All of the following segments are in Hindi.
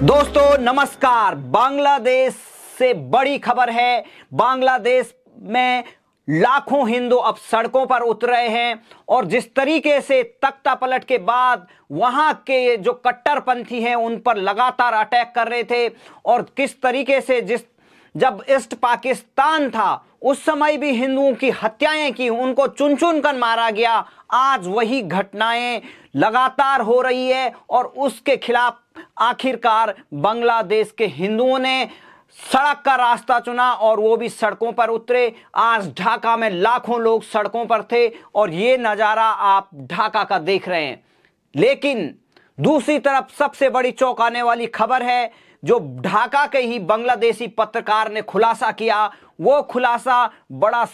दोस्तों नमस्कार। बांग्लादेश से बड़ी खबर है। बांग्लादेश में लाखों हिंदू अब सड़कों पर उतर रहे हैं और जिस तरीके से तख्ता पलट के बाद वहां के जो कट्टरपंथी हैं उन पर लगातार अटैक कर रहे थे और किस तरीके से जब ईस्ट पाकिस्तान था उस समय भी हिंदुओं की हत्याएं की, उनको चुन चुन कर मारा गया। आज वही घटनाएं लगातार हो रही है और उसके खिलाफ आखिरकार बांग्लादेश के हिंदुओं ने सड़क का रास्ता चुना और वो भी सड़कों पर उतरे। आज ढाका में लाखों लोग सड़कों पर थे और ये नजारा आप ढाका का देख रहे हैं। लेकिन दूसरी तरफ सबसे बड़ी चौंकाने वाली खबर है जो ढाका के ही बांग्लादेशी पत्रकार ने खुलासा किया। वो खुलासा बड़ा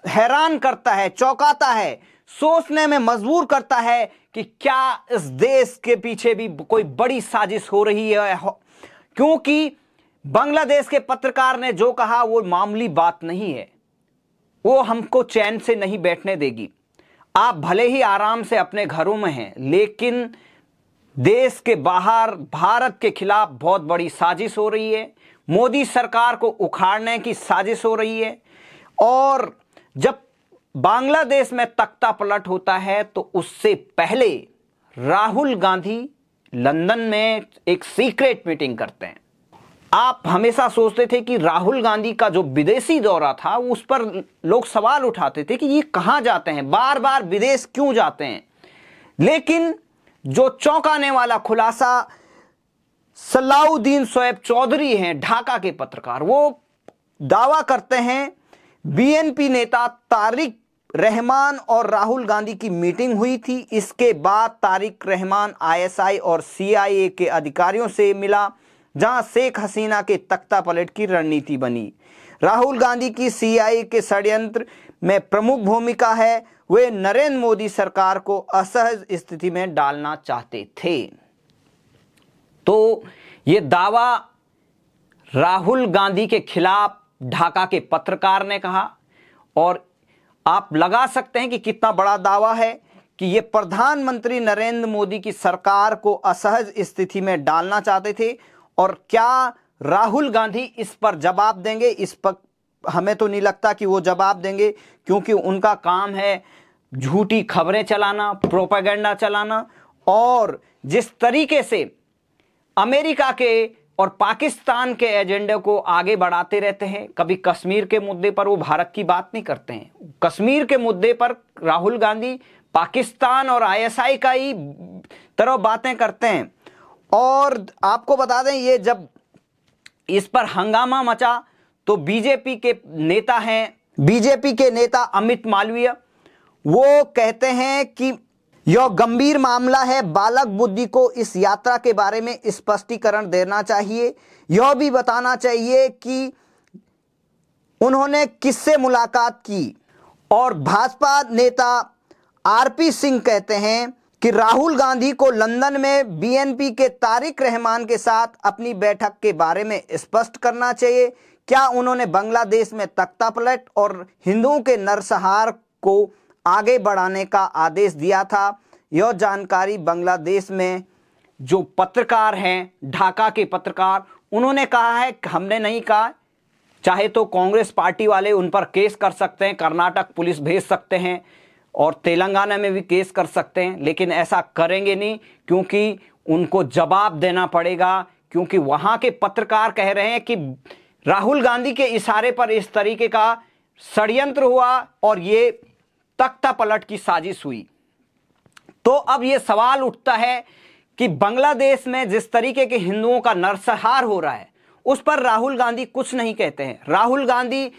हैरान करता है, चौंकाता है, सोचने में मजबूर करता है कि क्या इस देश के पीछे भी कोई बड़ी साजिश हो रही है। क्योंकि बांग्लादेश के पत्रकार ने जो कहा वो मामूली बात नहीं है, वो हमको चैन से नहीं बैठने देगी। आप भले ही आराम से अपने घरों में हैं, लेकिन देश के बाहर भारत के खिलाफ बहुत बड़ी साजिश हो रही है। मोदी सरकार को उखाड़ने की साजिश हो रही है। और जब बांग्लादेश में तख्ता पलट होता है तो उससे पहले राहुल गांधी लंदन में एक सीक्रेट मीटिंग करते हैं। आप हमेशा सोचते थे कि राहुल गांधी का जो विदेशी दौरा था उस पर लोग सवाल उठाते थे कि ये कहां जाते हैं, बार बार विदेश क्यों जाते हैं। लेकिन जो चौंकाने वाला खुलासा सलाउद्दीन शोएब चौधरी हैं, ढाका के पत्रकार, वो दावा करते हैं बीएनपी नेता तारिक रहमान और राहुल गांधी की मीटिंग हुई थी। इसके बाद तारिक रहमान आईएसआई और सीआईए के अधिकारियों से मिला, जहां शेख हसीना के तख्ता पलट की रणनीति बनी। राहुल गांधी की सीआईए के षड्यंत्र में प्रमुख भूमिका है। वे नरेंद्र मोदी सरकार को असहज स्थिति में डालना चाहते थे। तो यह दावा राहुल गांधी के खिलाफ ढाका के पत्रकार ने कहा और आप लगा सकते हैं कि कितना बड़ा दावा है कि यह प्रधानमंत्री नरेंद्र मोदी की सरकार को असहज स्थिति में डालना चाहते थे। और क्या राहुल गांधी इस पर जवाब देंगे? इस पर हमें तो नहीं लगता कि वो जवाब देंगे, क्योंकि उनका काम है झूठी खबरें चलाना, प्रोपेगेंडा चलाना। और जिस तरीके से अमेरिका के और पाकिस्तान के एजेंडे को आगे बढ़ाते रहते हैं, कभी कश्मीर के मुद्दे पर वो भारत की बात नहीं करते हैं। कश्मीर के मुद्दे पर राहुल गांधी पाकिस्तान और आईएसआई का ही तरह बातें करते हैं। और आपको बता दें, ये जब इस पर हंगामा मचा तो बीजेपी के नेता अमित मालवीय वो कहते हैं कि यह गंभीर मामला है, बालक बुद्धि को इस यात्रा के बारे में स्पष्टीकरण देना चाहिए। यह भी बताना चाहिए कि उन्होंने किससे मुलाकात की। और भाजपा नेता आरपी सिंह कहते हैं कि राहुल गांधी को लंदन में बीएनपी के तारिक रहमान के साथ अपनी बैठक के बारे में स्पष्ट करना चाहिए। क्या उन्होंने बांग्लादेश में तख्ता पलट और हिंदुओं के नरसंहार को आगे बढ़ाने का आदेश दिया था? यह जानकारी बांग्लादेश में जो पत्रकार हैं, ढाका के पत्रकार, उन्होंने कहा है कि हमने नहीं कहा। चाहे तो कांग्रेस पार्टी वाले उन पर केस कर सकते हैं, कर्नाटक पुलिस भेज सकते हैं और तेलंगाना में भी केस कर सकते हैं, लेकिन ऐसा करेंगे नहीं, क्योंकि उनको जवाब देना पड़ेगा। क्योंकि वहां के पत्रकार कह रहे हैं कि राहुल गांधी के इशारे पर इस तरीके का षड्यंत्र हुआ और ये तख्ता पलट की साजिश हुई। तो अब यह सवाल उठता है कि बांग्लादेश में जिस तरीके के हिंदुओं का नरसंहार हो रहा है उस पर राहुल गांधी कुछ नहीं कहते हैं। राहुल गांधी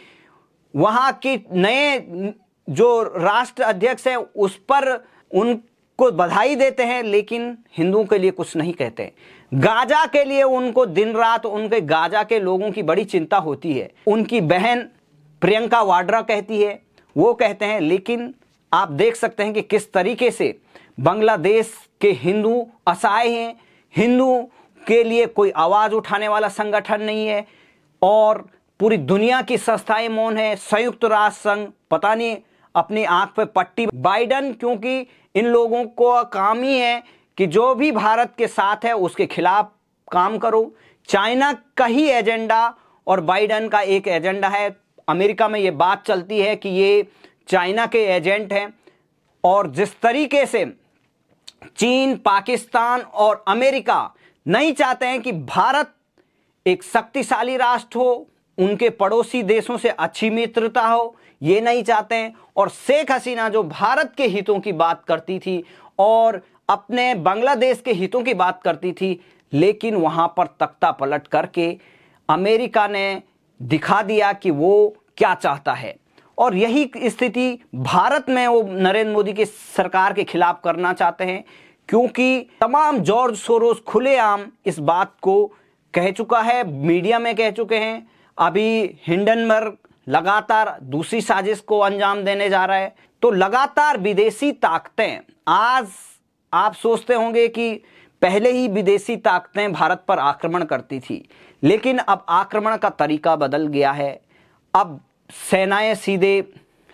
वहां के नए जो राष्ट्र अध्यक्ष हैं उस पर उनको बधाई देते हैं, लेकिन हिंदुओं के लिए कुछ नहीं कहते। गाजा के लिए उनको दिन रात उनके गाजा के लोगों की बड़ी चिंता होती है। उनकी बहन प्रियंका वाड्रा कहती है, वो कहते हैं। लेकिन आप देख सकते हैं कि किस तरीके से बांग्लादेश के हिंदू असहाय हैं। हिंदू के लिए कोई आवाज उठाने वाला संगठन नहीं है और पूरी दुनिया की संस्थाएं मौन है। संयुक्त राष्ट्र संघ पता नहीं अपनी आंख पे पट्टी, बाइडन, क्योंकि इन लोगों को काम ही है कि जो भी भारत के साथ है उसके खिलाफ काम करो। चाइना का ही एजेंडा और बाइडेन का एक एजेंडा है। अमेरिका में ये बात चलती है कि ये चाइना के एजेंट हैं, और जिस तरीके से चीन, पाकिस्तान और अमेरिका नहीं चाहते हैं कि भारत एक शक्तिशाली राष्ट्र हो, उनके पड़ोसी देशों से अच्छी मित्रता हो, ये नहीं चाहते हैं। और शेख हसीना जो भारत के हितों की बात करती थी और अपने बांग्लादेश के हितों की बात करती थी, लेकिन वहां पर तख्ता पलट करके अमेरिका ने दिखा दिया कि वो क्या चाहता है। और यही स्थिति भारत में वो नरेंद्र मोदी की सरकार के खिलाफ करना चाहते हैं, क्योंकि तमाम जॉर्ज सोरोस खुलेआम इस बात को कह चुका है, मीडिया में कह चुके हैं। अभी हिंडनबर्ग लगातार दूसरी साजिश को अंजाम देने जा रहा है। तो लगातार विदेशी ताकतें, आज आप सोचते होंगे कि पहले ही विदेशी ताकतें भारत पर आक्रमण करती थी, लेकिन अब आक्रमण का तरीका बदल गया है। अब सेनाएं सीधे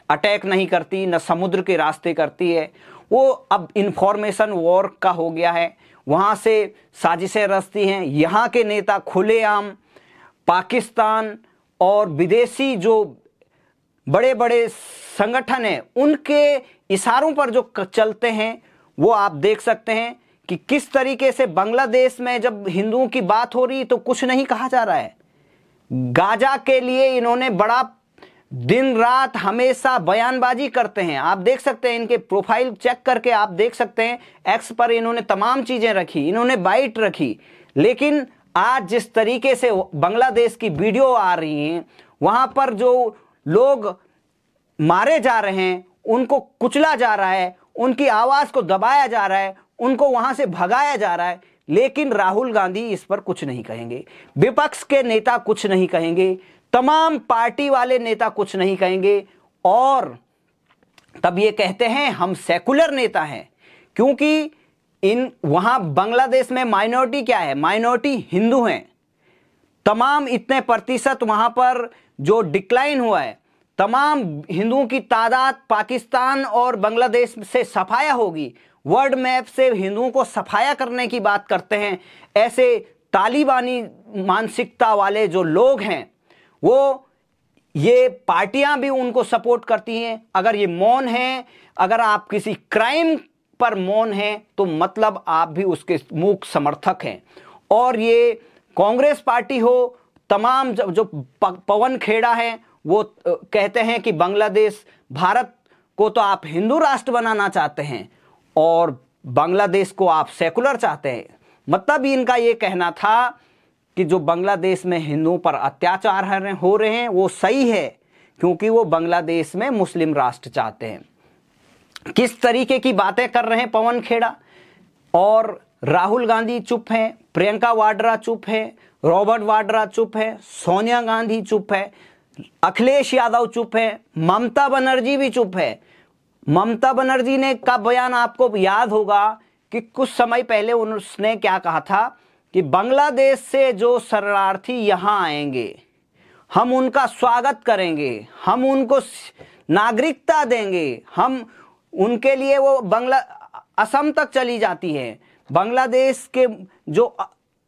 अटैक नहीं करती, न समुद्र के रास्ते करती है, वो अब इंफॉर्मेशन वॉर का हो गया है, वहां से साजिशें रचती हैं। यहाँ के नेता खुलेआम पाकिस्तान और विदेशी जो बड़े बड़े संगठन हैं उनके इशारों पर जो चलते हैं, वो आप देख सकते हैं कि किस तरीके से बांग्लादेश में जब हिंदुओं की बात हो रही तो कुछ नहीं कहा जा रहा है। गाजा के लिए इन्होंने बड़ा दिन रात हमेशा बयानबाजी करते हैं। आप देख सकते हैं, इनके प्रोफाइल चेक करके आप देख सकते हैं, एक्स पर इन्होंने तमाम चीजें रखी, इन्होंने बाइट रखी। लेकिन आज जिस तरीके से बांग्लादेश की वीडियो आ रही हैं, वहां पर जो लोग मारे जा रहे हैं, उनको कुचला जा रहा है, उनकी आवाज को दबाया जा रहा है, उनको वहां से भगाया जा रहा है, लेकिन राहुल गांधी इस पर कुछ नहीं कहेंगे, विपक्ष के नेता कुछ नहीं कहेंगे, तमाम पार्टी वाले नेता कुछ नहीं कहेंगे। और तब ये कहते हैं हम सेकुलर नेता हैं, क्योंकि वहां बांग्लादेश में माइनॉरिटी क्या है, माइनॉरिटी हिंदू हैं। तमाम इतने प्रतिशत वहां पर जो डिक्लाइन हुआ है, तमाम हिंदुओं की तादाद पाकिस्तान और बांग्लादेश से सफाया होगी। वर्ल्ड मैप से हिंदुओं को सफाया करने की बात करते हैं। ऐसे तालिबानी मानसिकता वाले जो लोग हैं, वो ये पार्टियां भी उनको सपोर्ट करती हैं। अगर ये मौन है, अगर आप किसी क्राइम पर मौन है, तो मतलब आप भी उसके मूक समर्थक हैं। और ये कांग्रेस पार्टी हो, तमाम जो पवन खेड़ा है, वो कहते हैं कि बांग्लादेश, भारत को तो आप हिंदू राष्ट्र बनाना चाहते हैं और बांग्लादेश को आप सेकुलर चाहते हैं। मतलब इनका ये कहना था कि जो बांग्लादेश में हिंदुओं पर अत्याचार हो रहे हैं वो सही है, क्योंकि वो बांग्लादेश में मुस्लिम राष्ट्र चाहते हैं। किस तरीके की बातें कर रहे हैं पवन खेड़ा। और राहुल गांधी चुप हैं, प्रियंका वाड्रा चुप है, रॉबर्ट वाड्रा चुप है, सोनिया गांधी चुप है, अखिलेश यादव चुप है, ममता बनर्जी भी चुप है। ममता बनर्जी ने का बयान आपको याद होगा कि कुछ समय पहले उसने क्या कहा था कि बांग्लादेश से जो शरणार्थी यहां आएंगे, हम उनका स्वागत करेंगे, हम उनको नागरिकता देंगे, हम उनके लिए, वो असम तक चली जाती है, बांग्लादेश के जो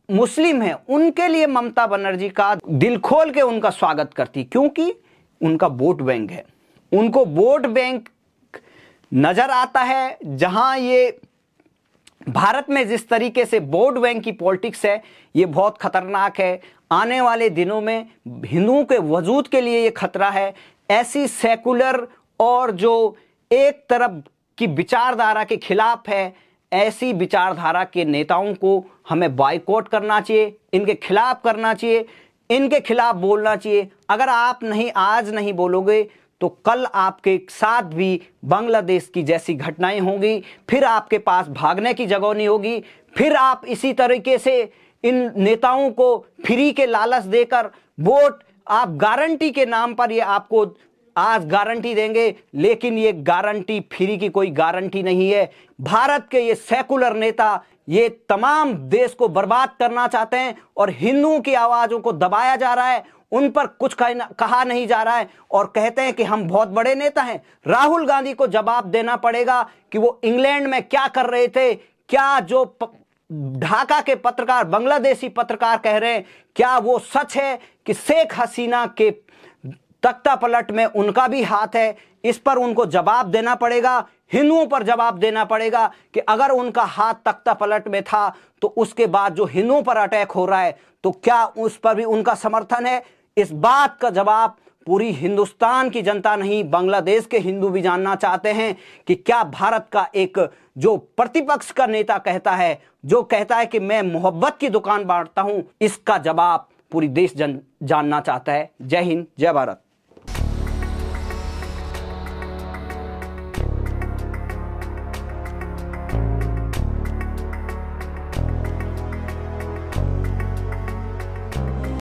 मुस्लिम हैं उनके लिए ममता बनर्जी का दिल खोल के उनका स्वागत करती, क्योंकि उनका वोट बैंक है। उनको वोट बैंक नजर आता है। जहां ये भारत में जिस तरीके से वोट बैंक की पॉलिटिक्स है, ये बहुत खतरनाक है। आने वाले दिनों में हिंदुओं के वजूद के लिए ये खतरा है। ऐसी सेकुलर और जो एक तरफ की विचारधारा के खिलाफ है, ऐसी विचारधारा के नेताओं को हमें बायकॉट करना चाहिए, इनके खिलाफ करना चाहिए, इनके खिलाफ बोलना चाहिए। अगर आप आज नहीं बोलोगे तो कल आपके साथ भी बांग्लादेश की जैसी घटनाएं होंगी, फिर आपके पास भागने की जगह नहीं होगी, फिर आप इसी तरीके से इन नेताओं को फ्री के लालच देकर वोट, आप गारंटी के नाम पर ये आपको आज गारंटी देंगे, लेकिन ये गारंटी फ्री की कोई गारंटी नहीं है। भारत के ये सेकुलर नेता ये तमाम देश को बर्बाद करना चाहते हैं और हिंदुओं की आवाजों को दबाया जा रहा है, उन पर कुछ कहा नहीं जा रहा है और कहते हैं कि हम बहुत बड़े नेता हैं। राहुल गांधी को जवाब देना पड़ेगा कि वो इंग्लैंड में क्या कर रहे थे, क्या जो ढाका के पत्रकार, बांग्लादेशी पत्रकार कह रहे हैं, क्या वो सच है कि शेख हसीना के तख्ता पलट में उनका भी हाथ है? इस पर उनको जवाब देना पड़ेगा, हिंदुओं पर जवाब देना पड़ेगा कि अगर उनका हाथ तख्ता पलट में था तो उसके बाद जो हिंदुओं पर अटैक हो रहा है तो क्या उस पर भी उनका समर्थन है? इस बात का जवाब पूरी हिंदुस्तान की जनता नहीं, बांग्लादेश के हिंदू भी जानना चाहते हैं कि क्या भारत का एक जो प्रतिपक्ष का नेता कहता है, जो कहता है कि मैं मोहब्बत की दुकान बांटता हूं, इसका जवाब पूरी देश जानना चाहता है। जय हिंद, जय भारत।